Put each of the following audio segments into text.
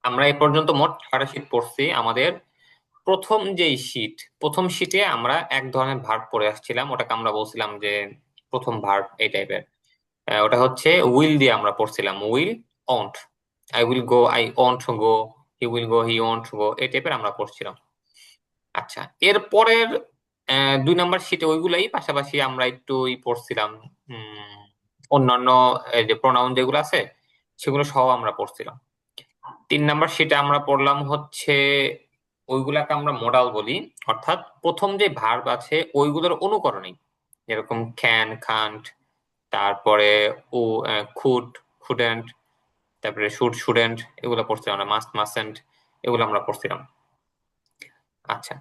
আমরা এই পর্যন্ত মোট 6টা শীট পড়ছি। আমাদের প্রথম শীটে আমরা এক ধরনের ভার্ব পড়ে আসছিলাম, ওটাকে আমরা বলছিলাম যে প্রথম ভার্ব এই টাইপের। ওটা হচ্ছে উইল দিয়ে আমরা পড়ছিলাম, will won't. I will go, I won't go, he will go, he won't go, এই টাইপের আমরা পড়ছিলাম। আচ্ছা, এর পরের 2 নাম্বার শীটে ওইগুলাই পাশাপাশি আমরা একটু পড়ছিলাম, অন্যান্য যে প্রোনাউন যেগুলো আছে সেগুলো সহ আমরা পড়ছিলাম। 3 নাম্বার শীটে আমরা পড়লাম হচ্ছে ওইগুলাকে আমরা মডাল বলি, অর্থাৎ প্রথম যে ভার্ব আছে ওইগুলোর অনুকরণে, যেরকম ক্যান, কান্ট, তারপরে ও কুড, কুডেন্ট, তারপরে শুড, শুডেন্ট, এগুলো পড়ছিলাম আমরা, মাস্ট, মাস্টেন্ট, এগুলো আমরা পড়ছিলাম। আচ্ছা,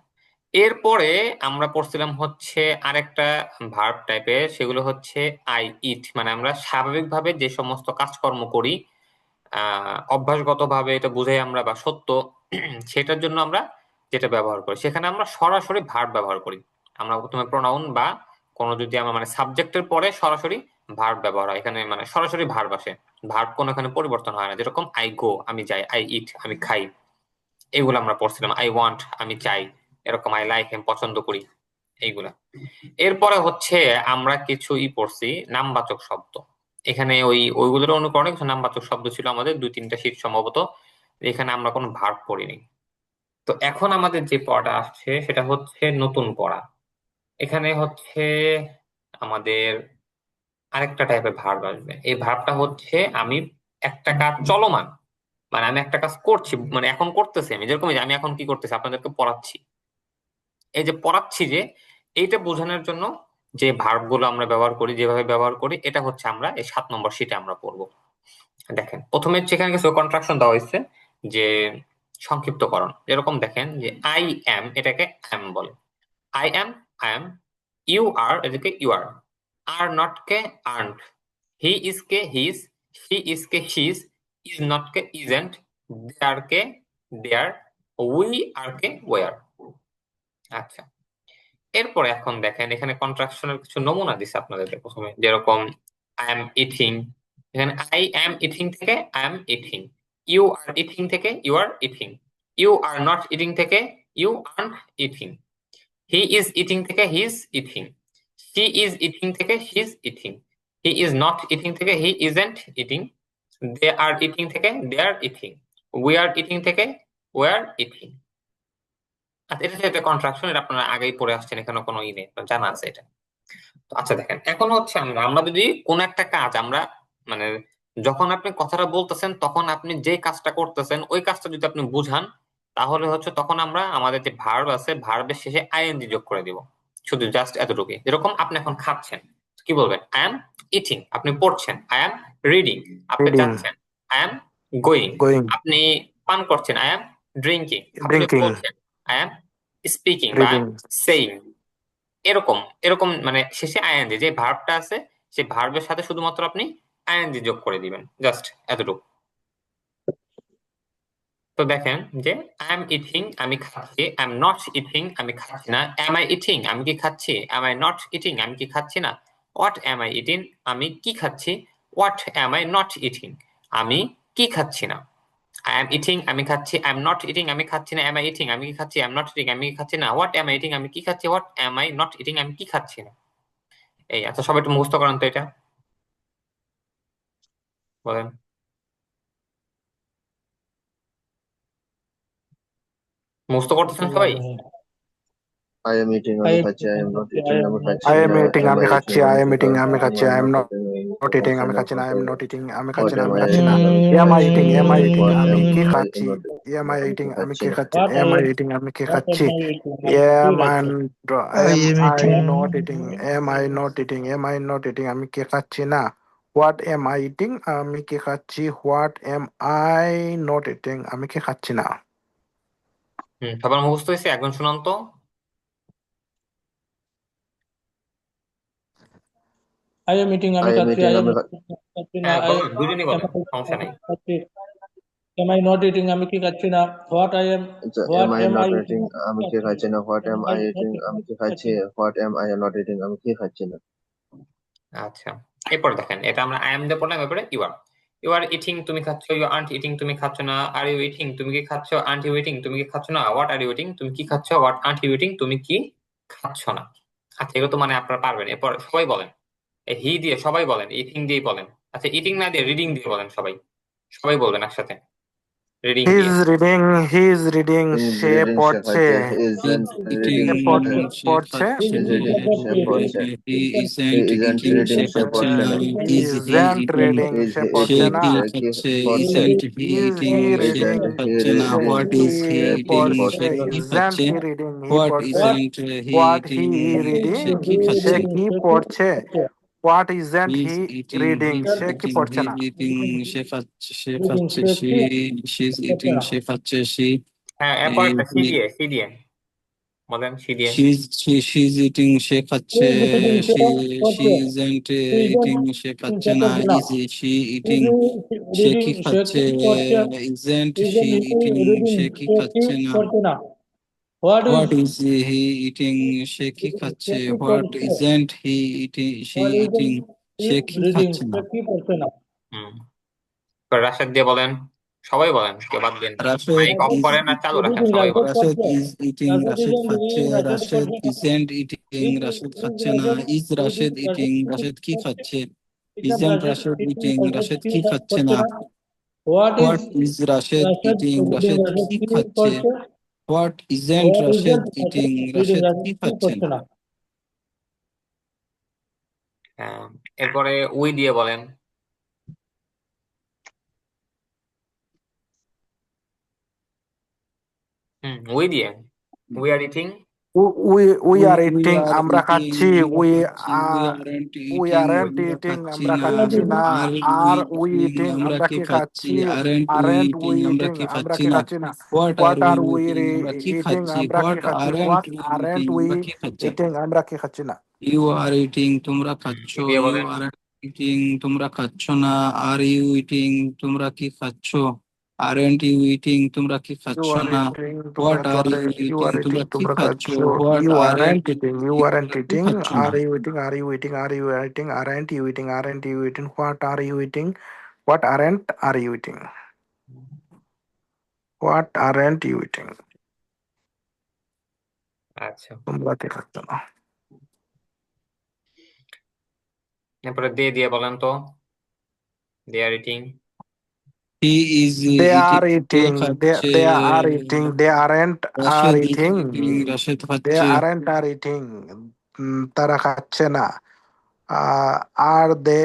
এরপরে আমরা পড়ছিলাম হচ্ছে আরেকটা ভার্ব টাইপের, সেগুলো হচ্ছে আই ইট। মানে আমরা স্বাভাবিকভাবে যে সমস্ত কাজকর্ম করি, অভ্যাসগতভাবে এটা বুঝে আমরা বা সত্য, সেটার জন্য আমরা যেটা ব্যবহার করি, সেখানে আমরা সরাসরি ভার্ব ব্যবহার করি। আমরা প্রথমে প্রোনাউন বা কোনো যদি আমরা মানে সাবজেক্টের পরে সরাসরি ভার্ব ব্যবহার হয়, এখানে মানে সরাসরি ভার্ব আসে, ভার্ব কোনো এখানে পরিবর্তন হয় না। যেরকম আই গো, আমি যাই, আই ইট, আমি খাই, এগুলো আমরা পড়ছিলাম। আই ওয়ান্ট, আমি চাই, এরকম আই লাইক, আমি পছন্দ করি, এইগুলা। এরপরে হচ্ছে আমরা কিছু পড়ছি নামবাচক শব্দ। এখানে ওইগুলোর অনুকরণে কিছু নামবাচক শব্দ ছিল আমাদের 2-3টা শীট সম্ভবত। এখানে আমরা কোনো ভার্ব পড়িনি। তো এখন আমাদের যে পড়াটা আসছে সেটা হচ্ছে নতুন পড়া। এখানে হচ্ছে আমাদের আরেকটা টাইপের ভার্ব আসবে। এই ভার্বটা হচ্ছে আমি একটা কাজ চলমান, মানে আমি একটা কাজ করছি, মানে এখন করতেছি আমি, যেরকম এই যে আমি এখন কি করতেছি, আপনাদেরকে পড়াচ্ছি। এই যে পড়াচ্ছি, যে এইটা বোঝানোর জন্য যে ভার্ব গুলো আমরা ব্যবহার করি, যেভাবে ব্যবহার করি, এটা হচ্ছে আমরা এই 7 নম্বর শীটে আমরা পড়বো। দেখেন, প্রথমে সেখানে কিছু কন্ট্রাকশন দেওয়া হয়েছে, যে সংক্ষিপ্তকরণ। যেরকম দেখেন যে আই এম, এটাকে এম বলে। I am, I am. You are, এটাকে ইউ আর নট কে আর্নড, হি ইজ কে হিজ, শি ইজ কে হিজ, ইজ নট কে ইজেন্ট, দেয়ার কে দেয়ার, উই আর কে ওয়ার। আচ্ছা, এরপরে এখন দেখেন এখানে কন্ট্রাকশনের কিছু নমুনা দিছে আপনাদেরকে। প্রথমে যেরকম আই এম ইটিং, এখানে আই এম ইটিং থেকে I am eating. You are eating থেকে you are eating. You are not eating থেকে you aren't eating. He is eating থেকে he is eating. She is eating থেকে he is eating. He is not eating থেকে he isn't eating. They are eating থেকে they are eating. We are eating থেকে we are eating. আচ্ছা, এটা হচ্ছে একটা contraction, এটা আপনারা আগেই পড়ে আসছেন, এখানে কোনো নেই, জানা আছে এটা। আচ্ছা দেখেন, এখন হচ্ছে আমরা আমরা যদি কোন একটা কাজ আমরা মানে যখন আপনি কথাটা বলতেছেন তখন আপনি যে কাজটা করতেছেন ওই কাজটা যদি আপনি বুঝান, তাহলে হচ্ছে তখন আমরা আমাদের যে ভার্ব আছে ভার্বের শেষে আইএনজি যোগ করে দিব। শুধু জাস্ট এতটুকুই। যেরকম আপনি এখন খাচ্ছেন, কি বলবেন? I am eating. আপনি পড়ছেন, আই এম রিডিং। আপনি reading, যাচ্ছেন, আই এম গোয়িং। going, আপনি পান করছেন, আই এম ড্রিঙ্কিং। আপনি drinking, বলছেন, আই এম স্পিকিং বা আই এম reading. সেইং। এরকম এরকম মানে শেষে আইএনজি যে ভার্বটা আছে, সেই ভার্বের সাথে শুধুমাত্র আপনি আইএনজি যোগ করে দিবেন, জাস্ট এতটুকু। তো দেখেন যে আই এম ইটিং, আমি খাচ্ছি। আই এম নট ইটিং, আমি খাচ্ছি না। এম আই ইটিং, আমি কি খাচ্ছি? এম আই নট ইটিং, আমি কি খাচ্ছি না। হোয়াট এম আই ইটিং, আমি কি খাচ্ছি। What M I not eating, আমি কি খাচ্ছি না। আই এম ইটিং, আমি খাচ্ছি। আই এম নট ইটিং, আমি খাচ্ছি না। এম আই ইটিং, আমি কি খাচ্ছি। আই এম নট ইটিং, আমি কি খাচ্ছি না। হোয়াট এম আই ইটিং, আমি কি খাচ্ছি। What M I not eating, আমি কি খাচ্ছি না। এই, আচ্ছা সবাই একটু মুখস্থ করেন তো এটা, বলেন। মুখস্থ করতেছেন সবাই? I am eating, I আমি am খাচ্ছি, I am not I eating, am আমি খাচ্ছি I am না, eating, am আমি I খাচ্ছি, eating, I আমি am কি eating, খাচ্ছি, আমি am খাচ্ছি, I I am not not eating, আমি কি not eating, খাচ্ছি আমি না, খাচ্ছি না, I am not eating, আমি খাচ্ছি what না, am আমি I খাচ্ছি না। eating, আমি কি Am I খাচ্ছি, eating, am I eating, what আমি am কি I খাচ্ছি। not Am I আমি কি eating, আমি খাচ্ছি কি না। খাচ্ছি। what Am I I am eating, আমি কি what খাচ্ছি। am I eating? আমি কি Am I খাচ্ছি? I am am I eating, not eating, am I not eating, am I not eating, আমি কি খাচ্ছি না। What am I eating, আমি কি খাচ্ছি। What am I not eating, আমি কি খাচ্ছি না। সবার মুখস্থ হয়েছে? একজন শুনান তো। I am eating, আমি I am খাচ্ছি। eating, I am আমি not eating, আমি খাচ্ছি না। হ্যাঁ I বলেন, দুজনই am বলেন, I সমস্যা নেই। খাচ্ছি। Am I not eating, আমি কি খাচ্ছি না। am What I am I not eating, eating, আমি কি আমি কি খাচ্ছি। খাচ্ছি না, what Am am I I not eating, eating, আমি আমি কি কি খাচ্ছি, খাচ্ছি না। what am I not eating, আমি কি খাচ্ছি না। আচ্ছা, এরপর দেখেন, এটা আমরা আই এম দিয়ে পড়লাম, এরপরে you are. You are eating তুমি খাচ্ছ, ইউ আর্নট ইটিং তুমি খাচ্ছ না, আর ইউ ইটিং তুমি কি খাচ্ছ, আর্নট ইউ ইটিং তুমি কি খাচ্ছ না, হোয়াট আর ইউ ইটিং তুমি কি খাচ্ছ, হোয়াট আর্নট ইউ ইটিং তুমি কি খাচ্ছ না। আচ্ছা এগুলো তো মানে আপনারা পারবেন। এরপর সবাই বলেন, হি দিয়ে সবাই বলেন, ইটিং দিয়ে বলেন। আচ্ছা ইটিং না দিয়ে রিডিং দিয়ে বলেন, সবাই সবাই বলবেন একসাথে রিডিং হি দিয়ে। Is reading Is say reading সে পড়ছে, খাচ্ছে, Is isn't eating reading পড়ছে সে পড়ছে খাচ্ছে, is reading সে পড়ছে, he he isn't isn't eating reading সে সে খাচ্ছে পড়ছে না, না, is he isn't eating reading is say he পড়ছে সে eating না, কি সে কি খাচ্ছে, পড়ছে, isn't he is eating he say reading কি isn't he খাচ্ছে না, সে reading what কি is he সে কি eating পড়ছে, সে পড়ছে, কি ইজন্ট খাচ্ছে, হি রিডিং হি what পড়ছে, isn't he what he eating reading সে কি সে খাচ্ছে, কি পড়ছে, what isn't he's he eating reading he's সে কি eating পড়ছে he's না। eating সে খাচ্ছে রিডিং সে she কি she's খাচ্ছে eating না। সে খাচ্ছে she হ্যাঁ এরপর একটা সি he দিয়ে, সি দিয়ে বলেন, সি দিয়ে। she's eating সে খাচ্ছে, Is reading সে she পড়ছে, isn't isn't eating say eating খাচ্ছে সে না, পড়ছে না। is she Is eating say reading কি সে খাচ্ছে, কি পড়ছে, isn't she isn't eating reading সে কি সে কি খাচ্ছে না, পড়ছে না। What what is is he eating সে কি খাচ্ছে, সে কি what পড়ছে, isn't he eating she what eating isn't সে কি reading খাচ্ছে সে না। কি পড়ছে না। হুম রাশেদ দিয়ে বলেন, সবাই বলেন, কেউ বাদ দেন। রাশেদ মাইক অফ is করেন আর চালু রাখেন, Reading সবাই রাশেদ বলেন। রাশেদ পড়ছে, is eating Rashed Rashed isn't খাচ্ছে, reading রাশেদ রাশেদ পড়ছে না। isn't eating Is Rashed is খাচ্ছে না, Rashed is reading Rashed Rashed eating কি রাশেদ কি পড়ছে, খাচ্ছে, isn't isn't Rashed Rashed eating eating Rashed Rashed কি কি খাচ্ছে পড়ছে না, না। What is what is Rashed Rashed eating reading Rashed Rashed কি কি খাচ্ছে, পড়ছে, what isn't what Rashed isn't eating reading Rashed Rashed কি কি খাচ্ছে পড়ছে না। না। হ্যাঁ এরপরে উই দিয়ে বলেন। উই দিয়ে, we are eating, we R we eating are আমরা খাচ্ছি, eating আমরা উই খাচ্ছি, we aren't we eating aren't আমরা ইটিং খাচ্ছি আমরা না, খাচ্ছি না, are R we we eating eating আমরা আমরা কি কি খাচ্ছি, খাচ্ছি, aren't we aren't we eating আমরা ইটিং কি আমরা খাচ্ছি কি না, খাচ্ছি না, what are what we R we eating আমরা কি ইটিং খাচ্ছি, আমরা কি what খাচ্ছি, aren't what we aren't eating we আমরা কি খাচ্ছি, ইটিং আমরা কি খাচ্ছি না। you are eating তোমরা খাচ্ছ, ই দিয়ে you বলেন। aren't eating তোমরা খাচ্ছ না, are you eating তোমরা কি খাচ্ছ, aren't you eating তোমরা কি ইউ খাচ্ছ আর না, ইটিং তোমরা what তো are you you eating are eating তোমরা কি তোমরা খাচ্ছ, খাচ্ছ, what you aren't aren't you eating you eating aren't তোমরা কি ইটিং খাচ্ছ না। Are you eating are you eating are you eating aren't you eating aren't you eating what are you eating what aren't are you eating what aren't you eating আচ্ছা তোমরা কি খাচ্ছ না। এরপরে দে দিয়ে বলেন তো, they are eating. he is They are eating কে eating. খাচ্ছে, They are eating. They aren't are Rashed is eating. eating Rashed They খাচ্ছে, aren't are eating. তারা খাচ্ছে না। Are they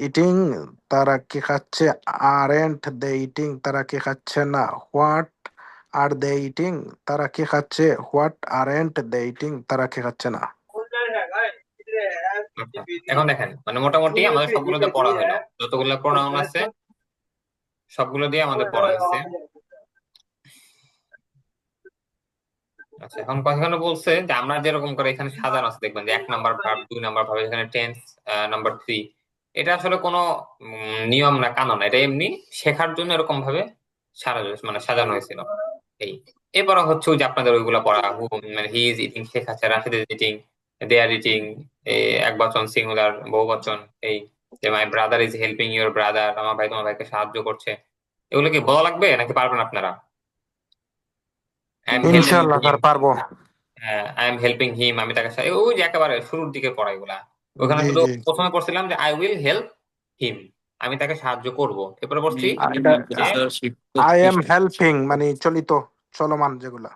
eating? তারা কি খাচ্ছে? Aren't they eating? তারা কি খাচ্ছে না। What are they eating? তারা কি খাচ্ছে? What aren't they eating? তারা কি খাচ্ছে না। আচ্ছা এখন দেখেন, মানে মোটামুটি আমাদের সবগুলো দিয়ে পড়া হলো, যতগুলো প্রোনাউন আছে সবগুলো দিয়ে আমাদের পড়া হয়েছে। আচ্ছা এখন কথাগুলো বলছে যে আমরা যেরকম করে এখানে সাজানো আছে, দেখবেন যে 1 নাম্বার ভার্ব, 2 নাম্বার ভার্ব, এখানে টেন্স নাম্বার 3, এটা আসলে কোনো নিয়ম না, কানুন না, এটা এমনি শেখার জন্য এরকম ভাবে মানে সাজানো হয়েছিল। এই এরপর হচ্ছে ওই যে আপনাদের ওইগুলা পড়া, মানে হি ইজ ইটিং শেখাচ্ছে, Rashid is eating, they are eating, এক বচন, সিঙ্গুলার, বহু বচন, এই যে my brother is helping your brother, আমার ভাই তোমার ভাইকে সাহায্য করছে। এগুলো কি বলা লাগবে নাকি পারবেন আপনারা? আই এম হেল্পিং ইনশাল্লাহ স্যার পারবো। আই এম হেল্পিং হিম, আমি তাকে ওই যে একেবারে শুরুর দিকে পড়া এগুলা। ওখানে জি শুধু জি। প্রথমে পড়ছিলাম যে আই উইল হেল্প হিম, আমি তাকে সাহায্য করব। এরপরে পড়ছি এটা যে আই এম হেল্পিং মানে চলিত চলমান যেগুলা।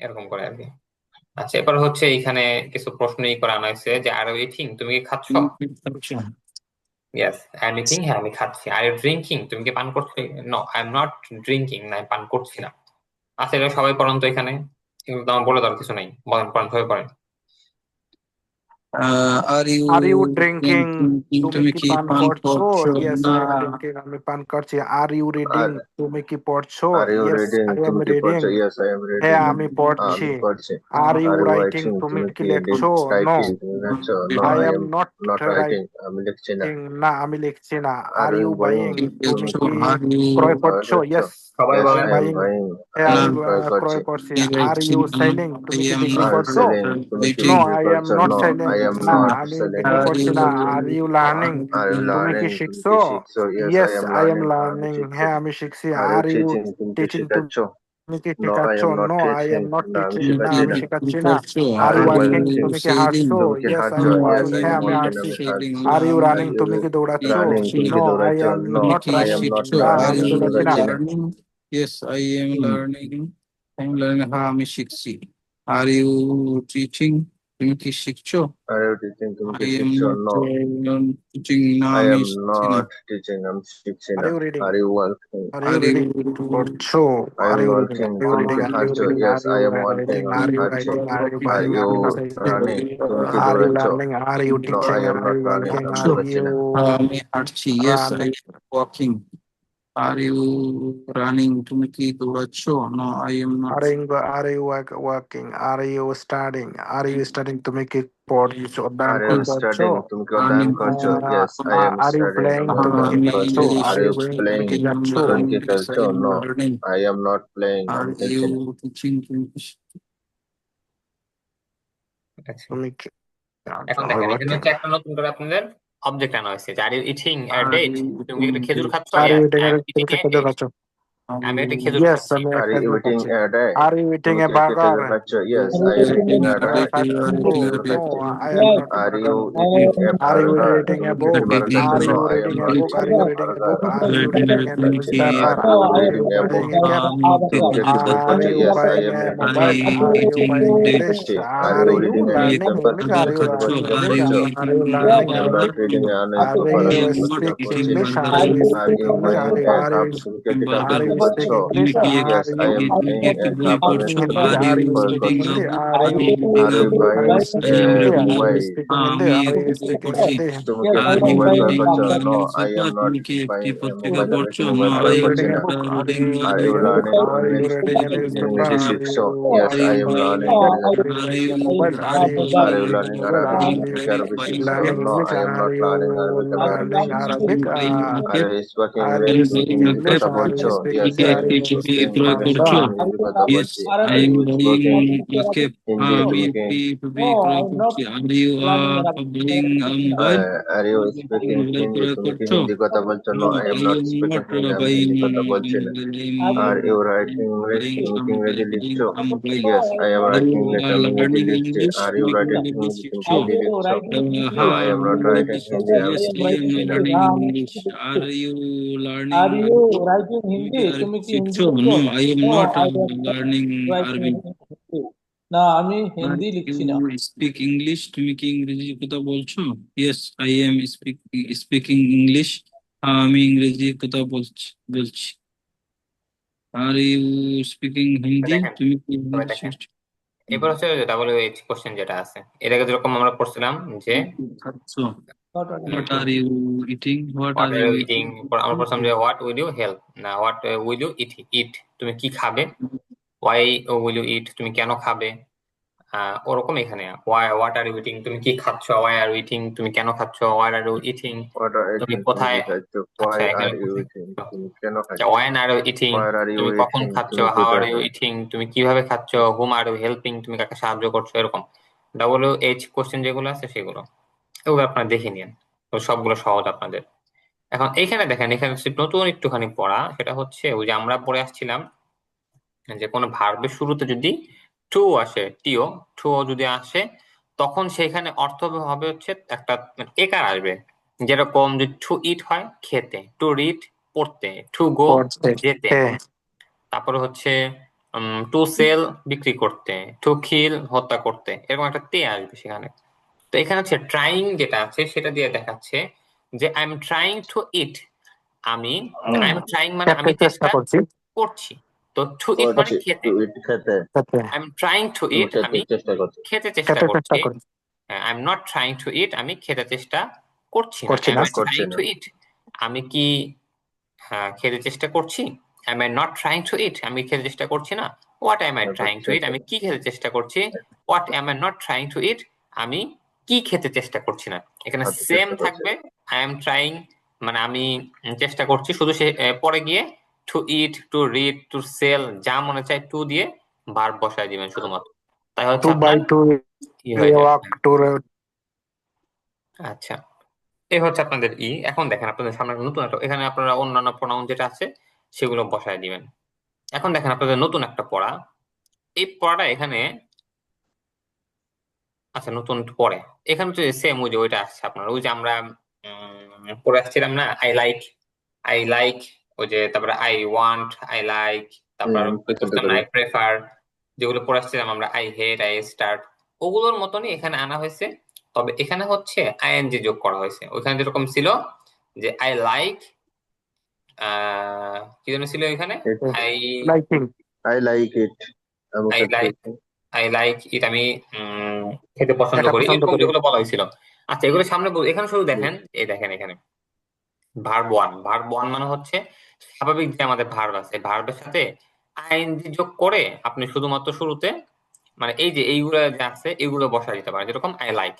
এরকম করে আর কি। আচ্ছা এরপর হচ্ছে এখানে কিছু প্রশ্নই করে আনা হয়েছে যে আর ইটিং তুমি কি খাচ্ছ? ইয়েস আই এম ইটিং, হ্যাঁ আমি খাচ্ছি। আর ইউ ড্রিঙ্কিং তুমি কি পান করছো? No I am not drinking, না আমি পান করছি না। আচ্ছা এটা সবাই পড়েন তো, এখানে এগুলো তো আমার বলে দেওয়ার কিছু নাই, বলেন পড়েন, সবাই পড়েন। Are you are you drinking তুমি তুমি কি কি পান পান করছো? করছো ইয়েস না, আই এম ড্রিঙ্কিং আমি পান করছি। আর ইউ রিডিং Are তুমি কি পড়ছো? are you yes reading I am তুমি কি রিডিং পড়ছো, yes I am হ্যাঁ reading আমি পড়ছি। আমি পড়ছি, আর you are you writing writing তুমি তুমি কি কি লেখছো? নো writing তুমি লিখছো, no I I M am not not writing writing আমি লিখছি না, না আমি লিখছি না। আর are you you buying buying তুমি বলছো কি আর ইউ ক্রয় ক্রয় করছো? করছো, ইয়েস সবাই Yes, বলেন I am buying. হ্যাঁ I আমি am ক্রয় করছি। ক্রয় করছি। আমি আর বলছি ইউ না, সেলিং, I তুমি কি am বিক্রি not Are করছো? you selling? তুমি কি নো eating. বিক্রি আই এম করছো? Not No, selling, I am না not আমি selling. বিক্রি Are করছি you না। Are you learning, Are you তুমি কি learning? তুমি শিখছো? কি শিখছো? Yes, I yes am I am learning. হ্যাঁ, আমি লার্নিং, শিখছি। হ্যাঁ আমি শিখছি। Are you are you teaching? তুমি কি টিচিং, শেখাচ্ছ? তুমি কি No, I শেখাচ্ছ? am not no I am teaching. Not না, আমি টিচিং, তুমি না কি শেখাচ্ছি আমি না। শেখাচ্ছি না। করছো? আর Are you you Are working, working? তুমি কি you হাঁটছো? selling? তুমি কি ইয়েস হাঁটছো? আমি Yes, I হ্যাঁ am আমি not walking. হাঁটছি। আমি selling. হাঁটছি। Are you Are running, you তুমি কি দৌড়াচ্ছ? running? তুমি কি নো আই দৌড়াচ্ছ? এম No, নট কি I am রানিং, not শিখছো? না running. Are আমি আমি you দৌড়াচ্ছি না। দৌড়াচ্ছি না। learning? Yes, I am learning. I am learning. হ্যাঁ আমি শিখছি। Are you teaching? তুমি কি শিখছো? Are you teaching? তুমি কি I am শিখছো? not No, teaching. না I আমি am শিখছি না। not teaching. আমি শিখছি আর না। You reading, Are you working? Are you Are reading you করছো? Are are you you reading, working? Are you তুমি রিডিং, কি আর ইউ খাচ্ছো? Reading, Yes, are you I am riding, working. আমি are you খাচ্ছি। Riding, are you Are buying, you are you running? তুমি কি are you দৌড়াচ্ছ? Learning, are you No, teaching, I am are not you running. Working, আমি আর দৌড়াচ্ছি you না। আমি হাঁটছি। Yes, I running. am walking. Are you running? তুমি কি দৌড়াচ্ছ? No, I am not. Are you working, are you studying, are you studying, তুমি কি পড়ছো, অধ্যয়ন Are you করছো? studying? তুমি কি অধ্যয়ন আমি করছো? Yes, I am are you studying. Playing, আমি তুমি কি অধ্যয়ন আমি করছি। খেলছো? English are Are you you going, তুমি playing? কি যাচ্ছ? তুমি কি Yes, I খেলছো? am No, learning. I am not playing. Are আমি you খেলছি না। teaching? আচ্ছা, তুমি কি এখন দেখেন এখানে হচ্ছে একটা নতুন করে আপনাদের অবজেক্ট আনা হয়েছে যে are you eating a Are date, you তুমি কি একটা খেজুর খাচ্ছ? Are you yes eating, I am তুমি ইটিং কি এ খেজুর ডেট, খাচ্ছো? আমি একটা খেজুর ইয়েস খাচ্ছি। আমি Are you খেজুর eating খাচ্ছি। a date? Are you eating তুমি এ কি একটা বার্গার? খেজুর খাচ্ছ? Yes, তুমি I কি am eating a burger date. খাচ্ছো? আমি কি খেজুর নো খাচ্ছি। I am not Are you burger. eating a Are you burger? reading তুমি a কি book? বার্গার খাচ্ছ? Are No, you I am reading a not book? Are eating you a reading a burger. book? আমি Are you খেজুর reading a খাচ্ছি না। Are newspaper? you Are reading you a book? buying a cap? তুমি কি একটি বই Are পড়ছো? you Yes, I buying am a reading a mobile? book. Are আমি you একটি buying বই English? পড়ছি। Are Are you you reading a learning newspaper? English? তুমি Are কি you খবর learning পত্রিকা English? পড়ছো? Are you No, learning I am not Arabic? reading a Are newspaper. আমি you পত্রিকা speak পড়ছি। English? Are you Are speak you English? buying a cup? তুমি কি একটি কাপ Are বিক্রি you speak করছো? তুমি English? কি Yes, Are I you am buying a একটি বই cup. আমি speaking পড়ছো? Hindi? Cup Are Are you you ক্রয় speaking reading করছি। a Hindi? book? Are you Are you buying Yes, I a am Hindi? reading. Are way? you speaking Hindi? আমি Are you একটি বই speaking পড়ছি। Hindi? তুমি কি একটি Are you mobile ক্রয় reading করছো? a No, I newspaper? am not তুমি কি একটি buying a পত্রিকা মোবাইল। আমি একটি পড়ছো? No, মোবাইল Are I ক্রয় you am করছি reading a না। not book? reading a Are you newspaper. learning Are you English? reading তুমি a কি newspaper? English Are শিখছো? you Yes, I buying am a learning mobile? English. Are you Are buying you a mobile? Are you Are you buying a learning mobile? Arabic? Are তুমি you কি আরবি buying শিখছো? learning No, English? I am Are not you learning Arabic. আমি আরবি learning শিখছি না। Arabic? Are you speaking Are English? you তুমি কি speaking ইংরেজি English? কথা Are you বলছো? speaking Yes, Hindi? I Are am you speaking speaking English. তুমি কি Kannada? ইংরেজি কথা Yes, বলছি? I Are you am speaking buying. Okay. Hindi? তুমি কি তুমি ক্রয় করছি। Are you buying a mobile? Are you speaking mobile Hindi? ক্রয় তুমি কি করছো? হিন্দি কথা বলছো? No, No, I am I not am speaking not Hindi. আমি buying হিন্দি a কথা বলছি না। Are you writing English? তুমি কি ইংরেজি লিখছো? mobile. Yes, I am Are you writing English. আমি ইংরেজি learning লিখছি। English? Are you তুমি কি writing ইংরেজি English? তুমি কি শিখছো? হিন্দি লিখছো? No, I am not writing Hindi. আমি Yes, I হিন্দি am লিখছি না। learning English. Are you learning Are you Arabic? writing তুমি কি Hindi? আরবি তুমি কি হিন্দি শিখছো? লিখছো? No, I am No, not I am not learning writing Arabic. Hindi. না আমি Are হিন্দি লিখছি না। you speak English? তুমি কি ইংরেজি কথা বলছো? Yes, I am speaking English. আমি ইংরেজি কথা বলছি। Are you speaking Hindi? দেখেন তুমি কি তবে হিন্দি দেখেন শিখছো? এবার হচ্ছে WH কোশ্চেন যেটা আছে এটাকে যেরকম আমরা পড়ছিলাম যে খাচ্ছো। Not only What are you eating? What what are are you you eating, eating? আমরা পড়ছিলাম যে হোয়াট উইল ইউ হেল্প, না হোয়াট উইল ইউ ইট, তুমি কি খাবে, ওয়াই উইল ইউ ইট, তুমি কেন খাবে। ওরকম এখানে হোয়াট আর ইউ ইটিং, তুমি কি খাচ্ছ, ওয়াই আর ইউ ইটিং, তুমি কেন খাচ্ছ, why are you eating, What are you তুমি eating? তুমি কোথায়, কি খাচ্ছো? আচ্ছা Why এখানে are you eating? তুমি কেন খাচ্ছ? When are you eating, Where are you তুমি কখন eating? খাচ্ছ, তুমি হাউ আর কোথায় ইউ খাচ্ছ? ইটিং, তুমি কিভাবে খাচ্ছ, হুম আর ইউ হেল্পিং, তুমি কাকে সাহায্য করছো, এরকম WH কোশ্চেন যেগুলো আছে সেগুলো এগুলো আপনারা দেখে নিন, তো সবগুলো সহজ আপনাদের। এখন এইখানে দেখেন, এখানে হচ্ছে নতুন একটুখানি পড়া, সেটা হচ্ছে ওই যে আমরা পড়ে আসছিলাম যে কোনো ভার্বের শুরুতে যদি টু আসে, টু যদি আসে তখন সেখানে অর্থ হবে হচ্ছে একটা একার আসবে, যেরকম যদি টু ইট হয় খেতে, টু রিড পড়তে, টু গো পড়তে। যেতে, তারপরে হচ্ছে টু সেল বিক্রি করতে, টু কিল হত্যা করতে, এরকম একটা তে আসবে সেখানে। তো এখানে হচ্ছে ট্রাইং যেটা আছে সেটা দিয়ে দেখাচ্ছে যে I am trying to eat, আমি আই এম ট্রাইং মানে আমি চেষ্টা করছি। করছি, তো টু ইট মানে করছি খেতে, to eat খেতে। আই এম ট্রাইং টু তুমি ইট খেতে আমি চেষ্টা করছো। খেতে চেষ্টা করছি, I am not trying to eat আমি খেতে চেষ্টা করছি না, করছি আই না। এম ট্রাইং টু ইট আমি কি খেতে চেষ্টা করছি, am I not trying to eat আমি খেতে চেষ্টা করছি না, what am I trying to eat আমি কি খেতে চেষ্টা করছি, what am I not trying to eat আমি কি খেতে চেষ্টা করছি না। এখানে সেম থাকবে, I am trying মানে আমি চেষ্টা করছি, শুধু সে পরে গিয়ে to eat, to read, to sell, যা মনে চায় টু দিয়ে ভার্ব বসায় দিবেন শুধুমাত্র, তাই হচ্ছে to buy, আপনার to ই হয়ে যাবে। walk, to আচ্ছা, এই হচ্ছে আপনাদের ই। এখন দেখেন আপনাদের সামনে নতুন একটা, এখানে আপনারা অন্যান্য প্রোনাউন যেটা আছে সেগুলো বসায় দিবেন। এখন দেখেন আপনাদের নতুন একটা পড়া, এই পড়াটা এখানে, আচ্ছা নতুন পড়ে এখানে তো সেম ওই যে ওইটা আসছে আপনার, ওই যে আমরা পড়ে আসছিলাম না, আই লাইক, ওই যে তারপরে আই ওয়ান্ট, আই লাইক, তারপর পছন্দ করি। আই প্রেফার, যেগুলো পড়ে আসছিলাম আমরা, আই হেট, আই স্টার্ট, ওগুলোর মতনই এখানে আনা হয়েছে। তবে এখানে হচ্ছে আইএনজি যোগ করা হয়েছে। ওইখানে যেরকম ছিল যে আই লাইক, কি যেন ছিল এখানে, এটা I liking. I like it, আমি আই খেতে লাইক, চাই। আই লাইক ইট, আমি খেতে পছন্দ এটা করি, পছন্দ এরকম করি। যেগুলো বলা হয়েছিল। আচ্ছা এগুলো সামনে এখানে শুধু দেখেন, এই দেখেন এখানে ভার্ব ওয়ান মানে হচ্ছে স্বাভাবিক যে আমাদের ভার্ব আছে, ভার্বের সাথে আইএনজি যোগ করে আপনি শুধুমাত্র শুরুতে মানে এই যে এইগুলো যে আছে এগুলো বসা দিতে পারেন। যেরকম আই লাইক,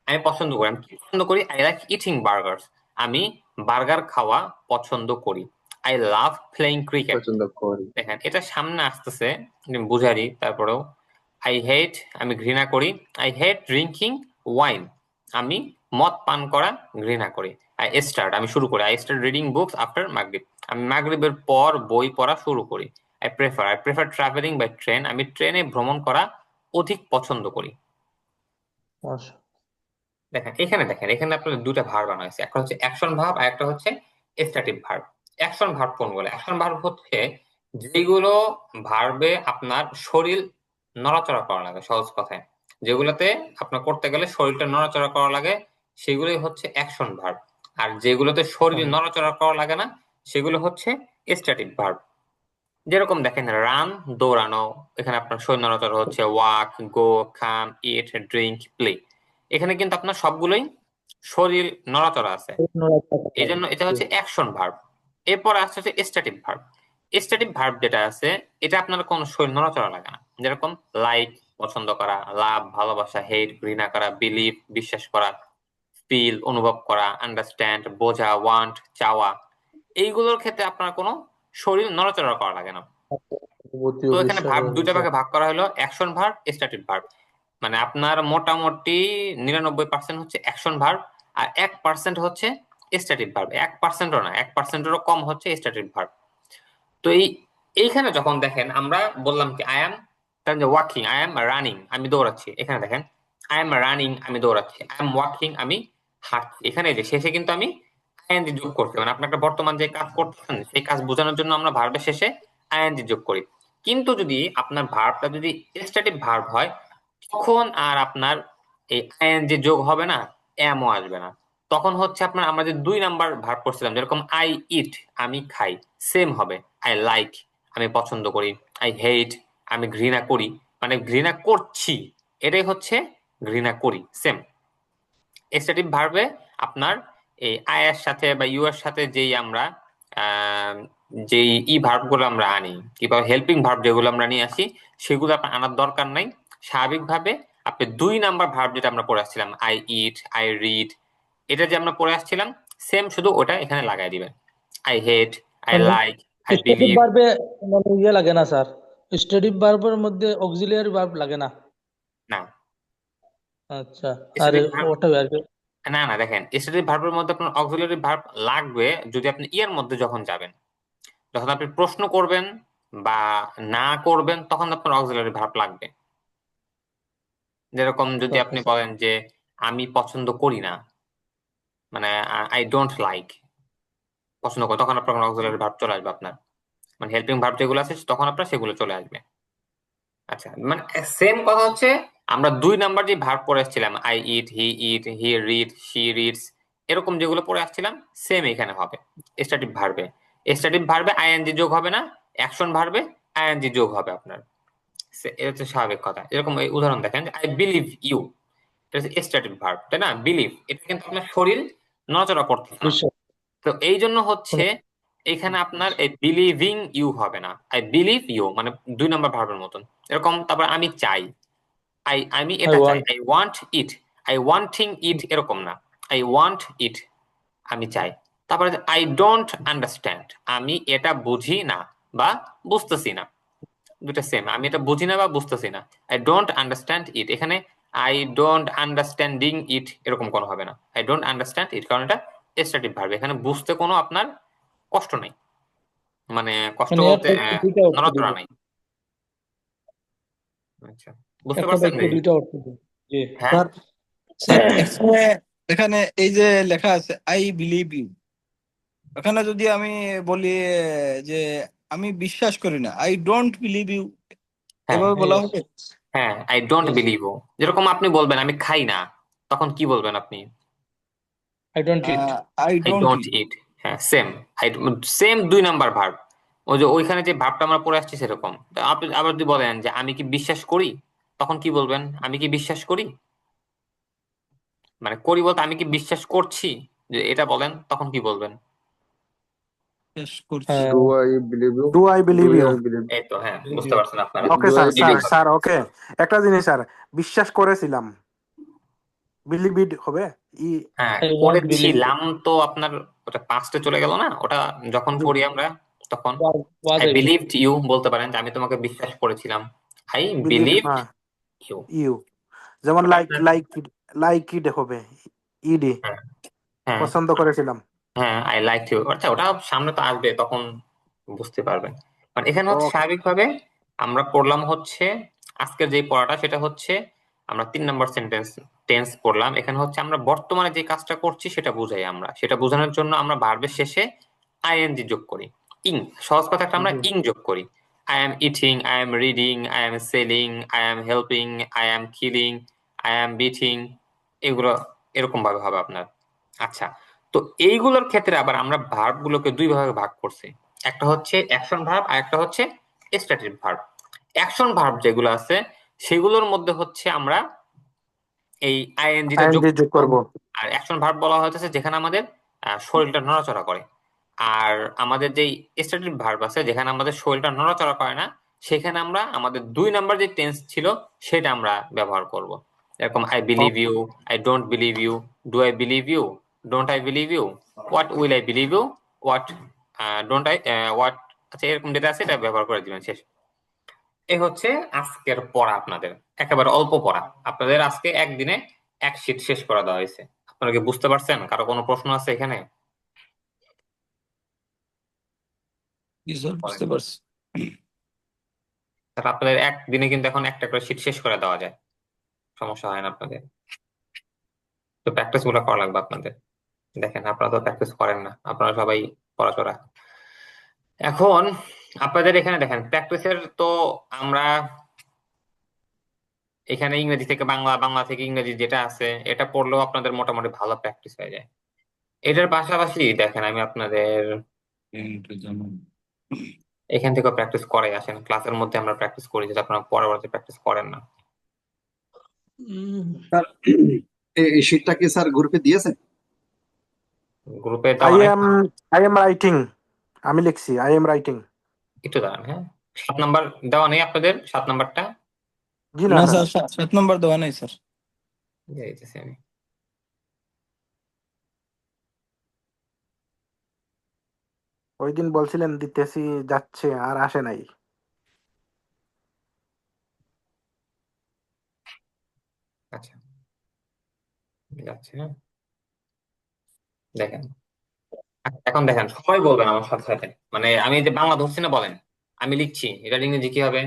আমি পছন্দ করি, আমি কি পছন্দ করি, আই লাইক ইটিং বার্গার্স, আমি বার্গার খাওয়া পছন্দ করি। আই লাভ প্লেইং ক্রিকেট, পছন্দ করি। দেখেন এটা সামনে আসতেছে বুঝারি। তারপরেও আই হেট, আমি ঘৃণা করি, আই হেট ড্রিঙ্কিং ওয়াইন, আমি মদ পান করা ঘৃণা করি। আই স্টার্ট, আমি শুরু করি, I start reading books after মাগরিব, আমি মাগরিবের পর বই পড়া শুরু করি। I prefer travelling by train, আমি ট্রেনে ভ্রমণ করা অধিক পছন্দ করি। মাশা- দেখেন এখানে আপনাদের দুটা ভার্ব আনা হয়েছে, একটা হচ্ছে অ্যাকশন ভার্ব আর একটা হচ্ছে স্ট্যাটিক ভার্ব। অ্যাকশন ভার্ব কোনগুলো? অ্যাকশন ভার্ব হচ্ছে যেগুলো ভার্বে আপনার শরীর নড়াচড়া করা লাগে, সহজ কথায় যেগুলোতে আপনার করতে গেলে শরীরটা নড়াচড়া করা লাগে সেগুলোই হচ্ছে অ্যাকশন ভার্ব। আর যেগুলোতে শরীর নড়াচড়া করা লাগে না সেগুলো হচ্ছে স্ট্যাটিক ভার্ব। যেরকম দেখেন রান, দৌড়ানো, এখানে আপনার শরীর নড়াচড়া হচ্ছে। ওয়াক, গো, কাম, ইট, ড্রিঙ্ক, প্লে, এখানে কিন্তু আপনার সবগুলোই শরীর নড়াচড়া আছে, এই জন্য এটা হচ্ছে অ্যাকশন ভার্ব। এরপর আসছে হচ্ছে স্ট্যাটিক ভার্ব। স্ট্যাটিক ভার্ব যেটা আছে এটা আপনার কোনো শরীর নড়াচড়া লাগে না। যেরকম লাইক পছন্দ করা, লাভ ভালোবাসা, হেট ঘৃণা করা, বিলিভ বিশ্বাস করা, ফিল অনুভব করা, আন্ডারস্ট্যান্ড বোঝা, ওয়ান্ট চাওয়া, এইগুলোর ক্ষেত্রে আপনার কোনো শরীর নড়াচড়া করা লাগে না। তো এখানে ভার্ব দুইটা ভাগে ভাগ করা হলো, অ্যাকশন ভার্ব, স্ট্যাটিক ভার্ব। মানে আপনার মোটামুটি 99% হচ্ছে অ্যাকশন ভার্ব আর 1% হচ্ছে স্ট্যাটিক ভার্ব। 1%ও না, 1%এরও কম হচ্ছে স্ট্যাটিক ভার্ব। তো এইখানে যখন দেখেন আমরা বললাম কি আই এম, তার যে ওয়াকিং, আই এম রানিং, আমি দৌড়াচ্ছি। এখানে দেখেন আই এম রানিং, আমি দৌড়াচ্ছি। আই এম ওয়াকিং, আমি হাঁটছি। এখানে যে শেষে কিন্তু আমি আইএনজি যোগ করছি, মানে আপনি একটা বর্তমান যে কাজ করতেছেন সেই কাজ বোঝানোর জন্য আমরা ভার্বের শেষে আইএনজি যোগ করি। কিন্তু যদি আপনার ভার্বটা যদি স্ট্যাটিক ভার্ব হয় তখন আর আপনার এই আইএনজি যোগ হবে না, এমও আসবে না। তখন হচ্ছে আপনার আমরা যে 2 নাম্বার ভার্ব করছিলাম, যেরকম আই ইট, আমি খাই, সেম হবে। আই লাইক, আমি পছন্দ করি। আই হেট, আমি ঘৃণা করি, মানে ঘৃণা করছি, এটাই হচ্ছে ঘৃণা করি, সেম। স্ট্যাটিক ভার্বে আপনার এই আই এর সাথে বা ইউ এর সাথে যেই আমরা যেই ভার্ব গুলো আমরা আনি, কিংবা হেল্পিং ভার্ব যেগুলো আমরা নিয়ে আসি সেগুলো আপনার আনার দরকার নাই। স্বাভাবিকভাবে আপনি 2 নাম্বার ভার্ব যেটা আমরা পড়ে আসছিলাম, আই ইট, আই রিড, এটা যে আমরা পড়ে আসছিলাম সেম, শুধু ওটা এখানে লাগাই দিবেন। I hate, I like, I static believe. ভার্বে মানে ইয়ে লাগে না স্যার, স্ট্যাটিক ভার্বের মধ্যে অক্সিলিয়ারি ভার্ব লাগে না। না, আচ্ছা, আরে স্ট্যাটিক ভার্ব, ওটা আর কি। না দেখেন স্ট্যাটিক ভার্বের মধ্যে আপনার অক্সিলারি ভার্ব লাগবে যদি আপনি ইয়ের মধ্যে যখন যাবেন, যখন আপনি প্রশ্ন করবেন বা না করবেন তখন আপনার অক্সিলারি ভার্ব লাগবে। যেরকম যদি আপনি ওকে বলেন যে আমি পছন্দ করি না, মানে আই ডোন্ট লাইক, পছন্দ করি, তখন আপনার অক্সিলারি ভার্ব চলে আসবে আপনার, মানে হেল্পিং ভার্ব যেগুলো আছে তখন আপনার সেগুলো চলে আসবে। আচ্ছা, মানে সেম কথা হচ্ছে আমরা 2 নাম্বার যে ভার্ব পড়ে আসছিলাম, I eat, he read, she reads, এরকম যেগুলো পড়ে আসছিলাম সেম এখানে হবে। স্ট্যাটিক ভার্বে আইএনজি যোগ হবে না, অ্যাকশন ভার্বে আইএনজি যোগ হবে আপনার। এটা হচ্ছে স্বাভাবিক কথা। এরকম এই উদাহরণ দেখেন, আই বিলিভ ইউ, এটা হচ্ছে স্ট্যাটিক ভার্ব, তাই না? বিলিভ, এটা কিন্তু আপনার শরীর নড়াচড়া করতেছে না। বিশ্বাস। তো এই জন্য হচ্ছে এখানে আপনার এই বিলিভিং ইউ হবে না, আই বিলিভ ইউ, মানে 2 নাম্বার ভার্বের মতন। এরকম তারপর আমি চাই, আমি আই এটা চাই, want. I want it, I wanting it, এরকম না, আই ওয়ান্ট ইট, আমি চাই। তারপরে আই ডোন্ট আন্ডারস্ট্যান্ড, আমি এটা বুঝি না বা বুঝতেছি না, দুটা সেম, আমি এটা বুঝি না বা বুঝতেছি না। আই ডোন্ট আন্ডারস্ট্যান্ড ইট, এখানে আই ডোন্ট আন্ডারস্ট্যান্ডিং ইট এরকম কোনো হবে না, আই ডোন্ট আন্ডারস্ট্যান্ড ইট, কারণ এটা স্ট্যাটিক ভার্ব, এখানে বুঝতে কোনো আপনার কষ্ট নেই, মানে কষ্ট মানে বলতে একটা বাক্যে দুইটা অর্থ নড়াচড়া দিবে, নাই। আচ্ছা, বুঝতে একটা পারছেন? বাক্যে দুইটা অর্থ দিবে। জি হ্যাঁ, স্যার এখানে এখানে এই যে লেখা আছে আই বিলিভ ইউ, এখানে যদি আমি বলি যে আমি বিশ্বাস করি না, আই ডোন্ট বিলিভ ইউ, হ্যাঁ, এভাবে বলা ইয়েস হবে? হ্যাঁ, আই ডোন্ট ইয়েস, বিলিভ, যেরকম আপনি বলবেন আমি খাই না, তখন কি বলবেন আপনি? I don't it. I I don't don't it. It. হ্যাঁ, same, I same 2 number verb, ওই যে ওইখানে যে ভার্বটা আমরা পড়ে আসছি সেরকম। তো আপনি আবার যদি বলেন যে আমি কি বিশ্বাস করি, তখন কি বলবেন? আমি কি বিশ্বাস করি, মানে করি বলতে আমি কি বিশ্বাস করছি, যে এটা বলেন তখন কি বলবেন? বিশ্বাস করছি। Do I believe you? Do I Do believe you? I believe? এই তো, হ্যাঁ, বুঝতে পারছেন আপনারা, okay Do sir, I sir এটাই believe? হবে। স্যার ওকে, একটা জিনিস স্যার, বিশ্বাস করেছিলাম, বিলিভ ইট হবে ই? হ্যাঁ, আই ওয়ান্ট বিলিভ করেছিলাম তো আপনার ওটা পাস্টে চলে গেল না, ওটা যখন করি আমরা তখন was I I believe. Believed you বলতে পারেন, যে আমি তোমাকে বিশ্বাস করেছিলাম, আই বিলিভ, বিলিভড হ্যাঁ, ইউ। ইউ, যেমন ওটা লাইক, আপনার, লাইক ইট হবে ইডি, হ্যাঁ, হ্যাঁ, পছন্দ করেছিলাম। হ্যাঁ, আই লাইক ইউ, আচ্ছা ওটা সামনে তো আসবে তখন বুঝতে পারবেন। মানে এখানে হচ্ছে ওকে, স্বাভাবিকভাবে আমরা পড়লাম হচ্ছে আজকের যে পড়াটা, সেটা হচ্ছে আমরা 3 নাম্বার টেন্স পড়লাম। এখানে হচ্ছে আমরা বর্তমানে যে কাজটা করছি সেটা বুঝাই, আমরা সেটা বোঝানোর জন্য আমরা ভার্বের শেষে আইএনজি যোগ করি, ইং, সহজ কথা একটা আমরা জি, ইং যোগ করি। I am eating, I am reading, I am selling, I am helping, I am killing, I am beating, এগুলো এরকম ভাবে হবে আপনার। আচ্ছা, তো এইগুলোর ক্ষেত্রে আবার আমরা ভার্ব গুলোকে 2 ভাগে ভাগ করছি, একটা হচ্ছে অ্যাকশন ভার্ব আর একটা হচ্ছে স্ট্যাটিক ভার্ব। অ্যাকশন ভার্ব যেগুলো আছে সেগুলোর মধ্যে হচ্ছে আমরা এই আইএনজিটা যোগ আইএনজি যোগ করব। করব। আর অ্যাকশন ভার্ব বলা হচ্ছে যেখানে আমাদের শরীরটা নড়াচড়া করে। আর আমাদের যেই স্ট্যাটিক ভার্ব আছে যেখানে আমাদের শরীরটা নড়াচড়া করে না, সেখানে আমরা আমাদের 2 নাম্বার যে টেন্স ছিল সেটা আমরা ব্যবহার করব। এরকম I believe you, I don't believe you, do I believe you, don't I believe you, what will I believe you, what don't I, what, আচ্ছা এরকম যেটা আছে এটা ব্যবহার করে দিবেন, শেষ। এই হচ্ছে আজকের পড়া, আপনাদের একেবারে অল্প পড়া, আপনাদের আজকে একদিনে 1 শীট শেষ করে দেওয়া হয়েছে। আপনারা কি বুঝতে পারছেন? কারো কোনো প্রশ্ন আছে এখানে? জি স্যার, বলেন। বুঝতে পারছি। স্যার, আপনাদের একদিনে কিন্তু এখন একটা করে শীট শেষ করে দেওয়া যায়, সমস্যা হয় না আপনাদের, তো প্র্যাকটিস গুলো করা লাগবে আপনাদের। দেখেন আপনারা তো প্র্যাকটিস করেন না, আপনারা সবাই পড়াশোনা। এখন আপনাদের এখানে দেখেন প্র্যাকটিসের তো আমরা এখানে ইংরেজি থেকে বাংলা, বাংলা থেকে ইংরেজি যেটা আছে এটা পড়লেও আপনাদের মোটামুটি ভালো প্র্যাকটিস হয়ে যায়। এটার পাশাপাশি দেখেন আমি আপনাদের এখান থেকে প্র্যাকটিস করাই, আসেন ক্লাসের মধ্যে আমরা প্র্যাকটিস করি, যদি আপনারা পরবর্তী প্র্যাকটিস করেন না। স্যার এই শীটটা কি স্যার গ্রুপে দিয়েছেন? গ্রুপে আই দেওয়া নাই, এম, আই এম রাইটিং, আমি লিখছি আই এম রাইটিং। একটু দাঁড়ান। হ্যাঁ, 7 নাম্বার দেওয়া নেই আপনাদের, 7 নাম্বারটা জি না না স্যার, স্যার, 7 নম্বর দেওয়া নাই স্যার। দিয়ে দিতেছি আমি। ওই দিন বলছিলেন দিতেছি, যাচ্ছে আর আসে নাই। আচ্ছা, যাচ্ছে, হ্যাঁ, দেখেন। আচ্ছা, এখন দেখেন সবাই বলবেন আমার সাথে সাথে, মানে আমি যে বাংলা ধরছি না, বলেন আমি লিখছি, এটা ইংরেজি কি হবে?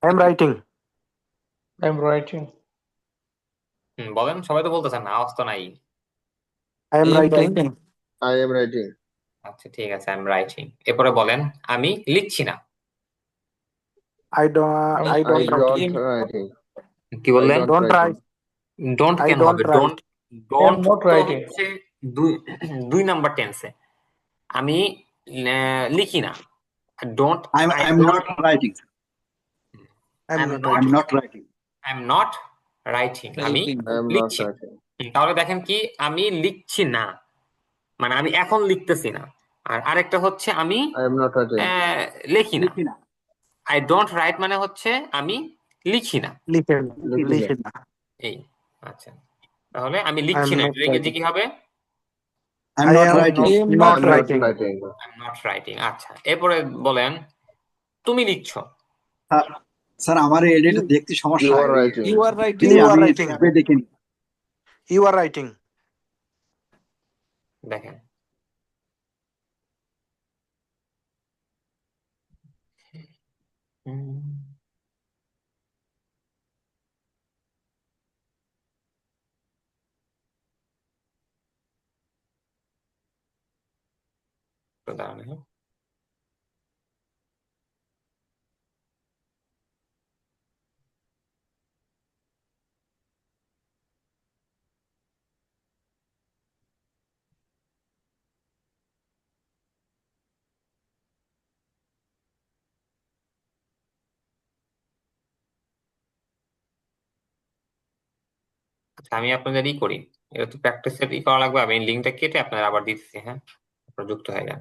I am writing, I am writing. বলেন, সবাই তো বলতেছেন না, আওয়াজ তো নাই। I am I am writing, writing. I am writing. আচ্ছা ঠিক আছে, আই এম রাইটিং। এরপরে বলেন আমি লিখছি না। I I don't writing, don't writing. কি I বললেন? don't don't write, writing. Don't I কেন ডোন্ট হবে? Write, don't, I am don't not তো রাইটিং। হচ্ছে দুই 2 নাম্বার টেন্সে আমি লিখি না। Don't, I'm I I'm don't, not writing. I I am am not not, I'm writing. not writing. I am not writing, আমি রাইটিং। I am not লিখছি না। writing. তাহলে দেখেন কি, আমি লিখছি না মানে আমি এখন লিখতেছি না। আর আরেকটা হচ্ছে আমি I am not writing. লিখি না। লিখি না। আই ডোন্ট রাইট মানে হচ্ছে আমি লিখি না। লিখেন, লিখি না। লিখে না, এই, আচ্ছা, তাহলে আমি আই লিখছি এম না, নট এটা ইংরেজি রাইটিং, কি হবে? I am I not am writing. I am not I'm not writing. writing. I am not writing. আচ্ছা, এরপরে বলেন তুমি লিখছো। স্যার আমার এটা you দেখতে সমস্যা You হয় are ওই writing. you are writing. যদি You are আমি writing. ট্যাবে দেখিনি। You are writing. দেখেন একটু দাঁড়ান, হ্যাঁ। আচ্ছা, আমি আপনাদের করি, এটা তো প্র্যাকটিসের করা লাগবে। আমি লিঙ্কটা কেটে আপনার আবার দিতেছি, হ্যাঁ, আপনারা যুক্ত হয়ে যান।